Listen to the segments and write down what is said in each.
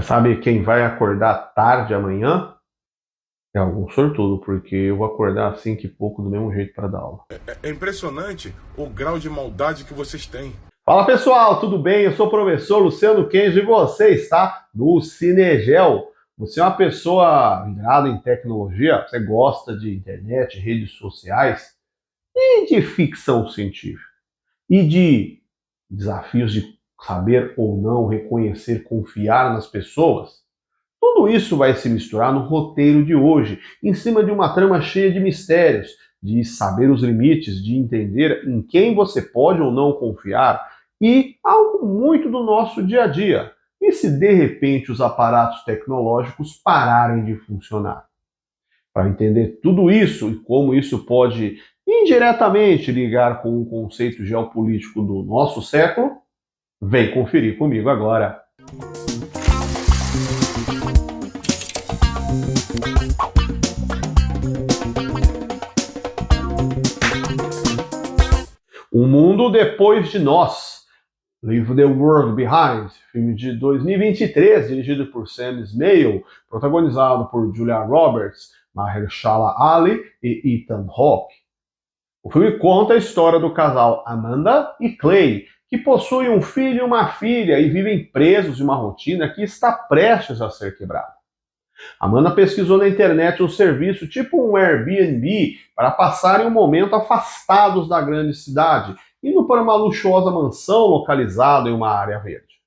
Sabe quem vai acordar tarde amanhã? É algum sortudo, porque eu vou acordar às 5 e pouco do mesmo jeito para dar aula. É impressionante o grau de maldade que vocês têm. Fala pessoal, tudo bem? Eu sou o professor Luciano Kenji e você está no Cinegel. Você é uma pessoa virada em tecnologia, você gosta de internet, redes sociais e de ficção científica e de desafios de saber ou não reconhecer, confiar nas pessoas. Tudo isso vai se misturar no roteiro de hoje, em cima de uma trama cheia de mistérios, de saber os limites, de entender em quem você pode ou não confiar e algo muito do nosso dia a dia. E se de repente os aparatos tecnológicos pararem de funcionar? Para entender tudo isso e como isso pode indiretamente ligar com o conceito geopolítico do nosso século, vem conferir comigo agora. O Mundo Depois de Nós, Leave the World Behind, filme de 2023, dirigido por Sam Esmail, protagonizado por Julia Roberts, Mahershala Ali e Ethan Hawke. O filme conta a história do casal Amanda e Clay, que possuem um filho e uma filha e vivem presos em uma rotina que está prestes a ser quebrada. Amanda pesquisou na internet um serviço tipo um Airbnb para passarem um momento afastados da grande cidade, indo para uma luxuosa mansão localizada em uma área verde.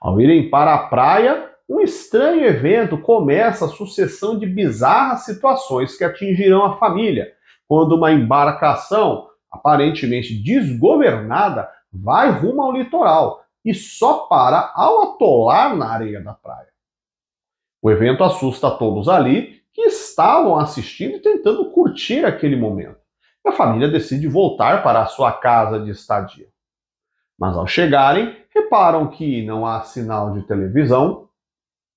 Ao irem para a praia, um estranho evento começa a sucessão de bizarras situações que atingirão a família, quando uma embarcação, aparentemente desgovernada, vai rumo ao litoral e só para ao atolar na areia da praia. O evento assusta todos ali que estavam assistindo e tentando curtir aquele momento. E a família decide voltar para a sua casa de estadia. Mas ao chegarem, reparam que não há sinal de televisão,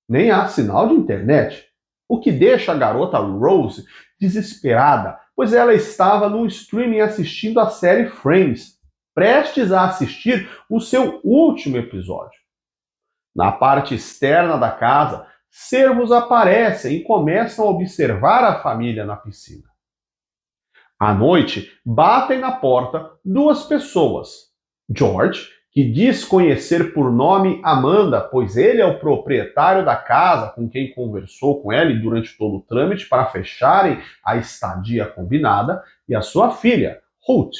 nem há sinal de internet, o que deixa a garota Rose desesperada, pois ela estava no streaming assistindo a série Friends, prestes a assistir o seu último episódio. Na parte externa da casa, cervos aparecem e começam a observar a família na piscina. À noite, batem na porta duas pessoas. George, que diz conhecer por nome Amanda, pois ele é o proprietário da casa com quem conversou com ela durante todo o trâmite para fecharem a estadia combinada, e a sua filha, Ruth.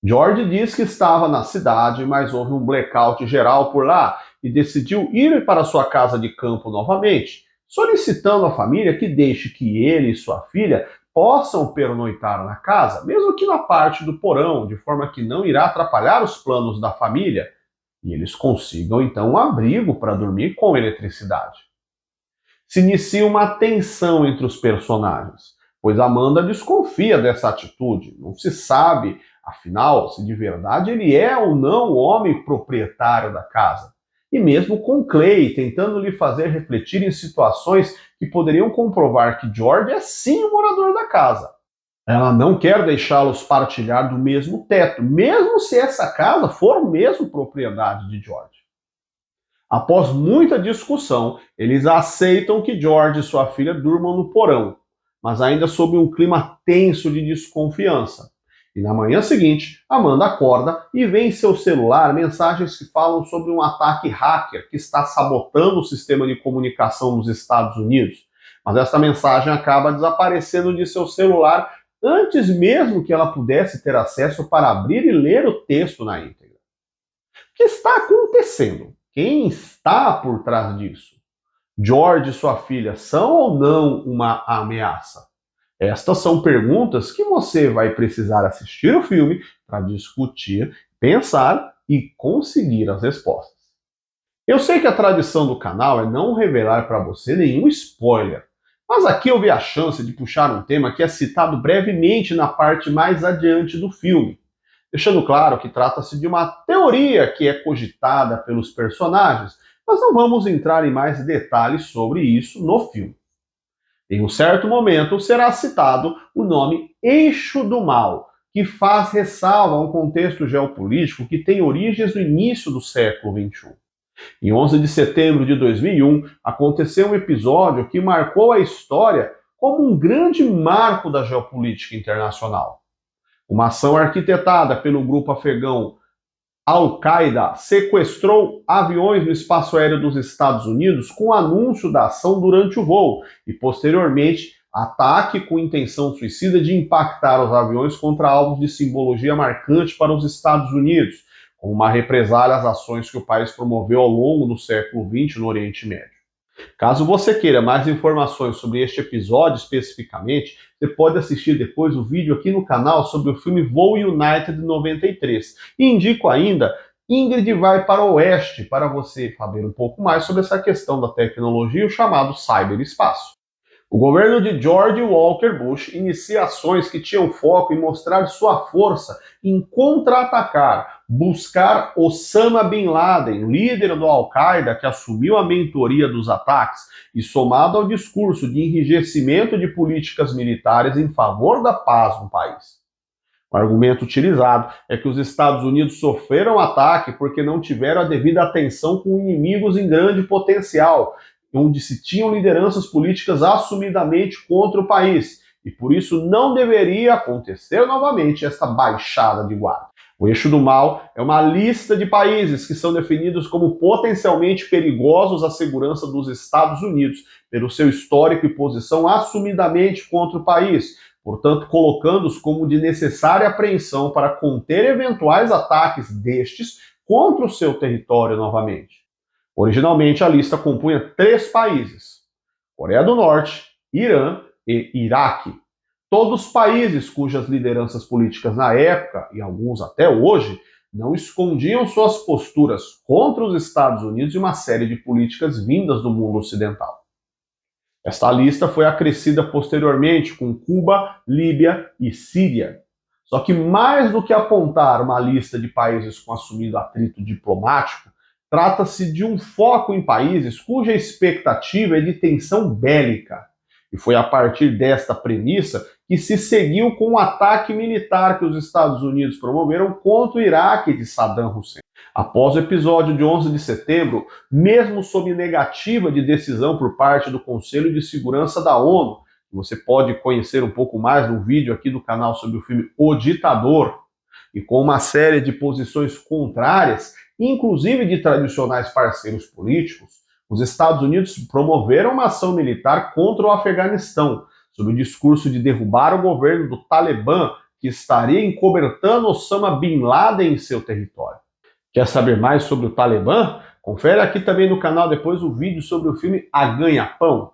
George diz que estava na cidade, mas houve um blackout geral por lá e decidiu ir para sua casa de campo novamente, solicitando à família que deixe que ele e sua filha possam pernoitar na casa, mesmo que na parte do porão, de forma que não irá atrapalhar os planos da família e eles consigam então um abrigo para dormir com eletricidade. Se inicia uma tensão entre os personagens, pois Amanda desconfia dessa atitude. Não se sabe, afinal, se de verdade ele é ou não o homem proprietário da casa. E mesmo com Clay tentando lhe fazer refletir em situações que poderiam comprovar que George é sim o morador da casa. Ela não quer deixá-los partilhar do mesmo teto, mesmo se essa casa for mesmo propriedade de George. Após muita discussão, eles aceitam que George e sua filha durmam no porão, mas ainda sob um clima tenso de desconfiança. E na manhã seguinte, Amanda acorda e vê em seu celular mensagens que falam sobre um ataque hacker que está sabotando o sistema de comunicação dos Estados Unidos. Mas essa mensagem acaba desaparecendo de seu celular antes mesmo que ela pudesse ter acesso para abrir e ler o texto na íntegra. O que está acontecendo? Quem está por trás disso? George e sua filha são ou não uma ameaça? Estas são perguntas que você vai precisar assistir o filme para discutir, pensar e conseguir as respostas. Eu sei que a tradição do canal é não revelar para você nenhum spoiler, mas aqui eu vi a chance de puxar um tema que é citado brevemente na parte mais adiante do filme, deixando claro que trata-se de uma teoria que é cogitada pelos personagens, mas não vamos entrar em mais detalhes sobre isso no filme. Em um certo momento será citado o nome Eixo do Mal, que faz ressalva a um contexto geopolítico que tem origens no início do século XXI. Em 11 de setembro de 2001, aconteceu um episódio que marcou a história como um grande marco da geopolítica internacional. Uma ação arquitetada pelo grupo afegão Al-Qaeda sequestrou aviões no espaço aéreo dos Estados Unidos com o anúncio da ação durante o voo e, posteriormente, ataque com intenção suicida de impactar os aviões contra alvos de simbologia marcante para os Estados Unidos, como uma represália às ações que o país promoveu ao longo do século XX no Oriente Médio. Caso você queira mais informações sobre este episódio especificamente, você pode assistir depois o vídeo aqui no canal sobre o filme Voo United 93. E indico ainda Ingrid vai para o Oeste, para você saber um pouco mais sobre essa questão da tecnologia, o chamado cyberespaço. O governo de George Walker Bush inicia ações que tinham foco em mostrar sua força em contra-atacar, buscar Osama Bin Laden, líder do Al-Qaeda que assumiu a mentoria dos ataques, e somado ao discurso de enrijecimento de políticas militares em favor da paz no país. O argumento utilizado é que os Estados Unidos sofreram ataque porque não tiveram a devida atenção com inimigos em grande potencial, onde se tinham lideranças políticas assumidamente contra o país, e por isso não deveria acontecer novamente esta baixada de guarda. O eixo do mal é uma lista de países que são definidos como potencialmente perigosos à segurança dos Estados Unidos, pelo seu histórico e posição assumidamente contra o país, portanto colocando-os como de necessária apreensão para conter eventuais ataques destes contra o seu território novamente. Originalmente, a lista compunha 3 países: Coreia do Norte, Irã e Iraque. Todos países cujas lideranças políticas na época, e alguns até hoje, não escondiam suas posturas contra os Estados Unidos e uma série de políticas vindas do mundo ocidental. Esta lista foi acrescida posteriormente com Cuba, Líbia e Síria. Só que mais do que apontar uma lista de países com assumido atrito diplomático, trata-se de um foco em países cuja expectativa é de tensão bélica. E foi a partir desta premissa que se seguiu com o ataque militar que os Estados Unidos promoveram contra o Iraque de Saddam Hussein. Após o episódio de 11 de setembro, mesmo sob negativa de decisão por parte do Conselho de Segurança da ONU, você pode conhecer um pouco mais no vídeo aqui do canal sobre o filme O Ditador, e com uma série de posições contrárias, inclusive de tradicionais parceiros políticos, os Estados Unidos promoveram uma ação militar contra o Afeganistão, sob o discurso de derrubar o governo do Talibã, que estaria encobertando Osama Bin Laden em seu território. Quer saber mais sobre o Talibã? Confere aqui também no canal depois o vídeo sobre o filme A Ganha-Pão.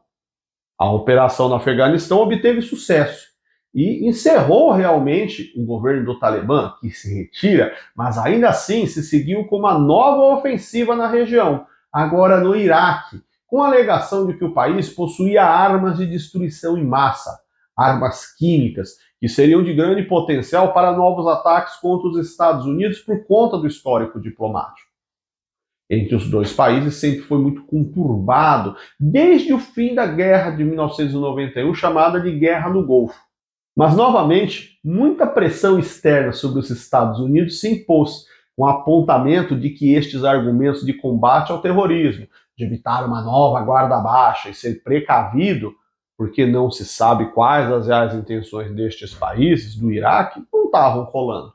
A operação no Afeganistão obteve sucesso e encerrou realmente o governo do Talibã, que se retira, mas ainda assim se seguiu com uma nova ofensiva na região, agora no Iraque, com a alegação de que o país possuía armas de destruição em massa, armas químicas, que seriam de grande potencial para novos ataques contra os Estados Unidos por conta do histórico diplomático. Entre os dois países sempre foi muito conturbado, desde o fim da guerra de 1991, chamada de Guerra no Golfo. Mas, novamente, muita pressão externa sobre os Estados Unidos se impôs, com o apontamento de que estes argumentos de combate ao terrorismo, de evitar uma nova guarda baixa e ser precavido, porque não se sabe quais as reais intenções destes países, do Iraque, não estavam rolando.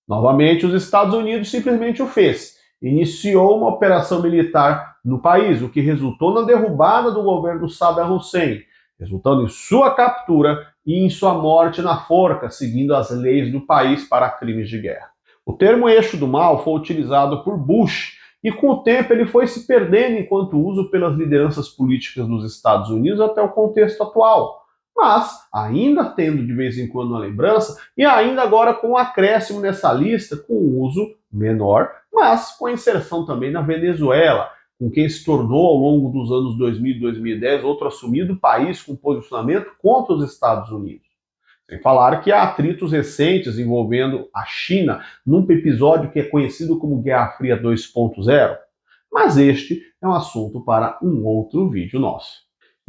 Novamente, os Estados Unidos simplesmente o fez. Iniciou uma operação militar no país, o que resultou na derrubada do governo Saddam Hussein, resultando em sua captura e em sua morte na forca, seguindo as leis do país para crimes de guerra. O termo eixo do mal foi utilizado por Bush e com o tempo ele foi se perdendo enquanto uso pelas lideranças políticas dos Estados Unidos até o contexto atual, mas ainda tendo de vez em quando uma lembrança e ainda agora com um acréscimo nessa lista com uso menor, mas com a inserção também na Venezuela, com quem se tornou ao longo dos anos 2000 e 2010 outro assumido país com posicionamento contra os Estados Unidos. Sem falar que há atritos recentes envolvendo a China num episódio que é conhecido como Guerra Fria 2.0, mas este é um assunto para um outro vídeo nosso.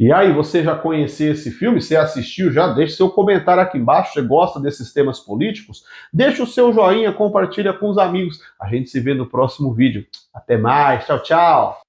E aí, você já conhecia esse filme? Você assistiu já? Deixe seu comentário aqui embaixo. Você gosta desses temas políticos? Deixa o seu joinha, compartilha com os amigos. A gente se vê no próximo vídeo. Até mais. Tchau, tchau.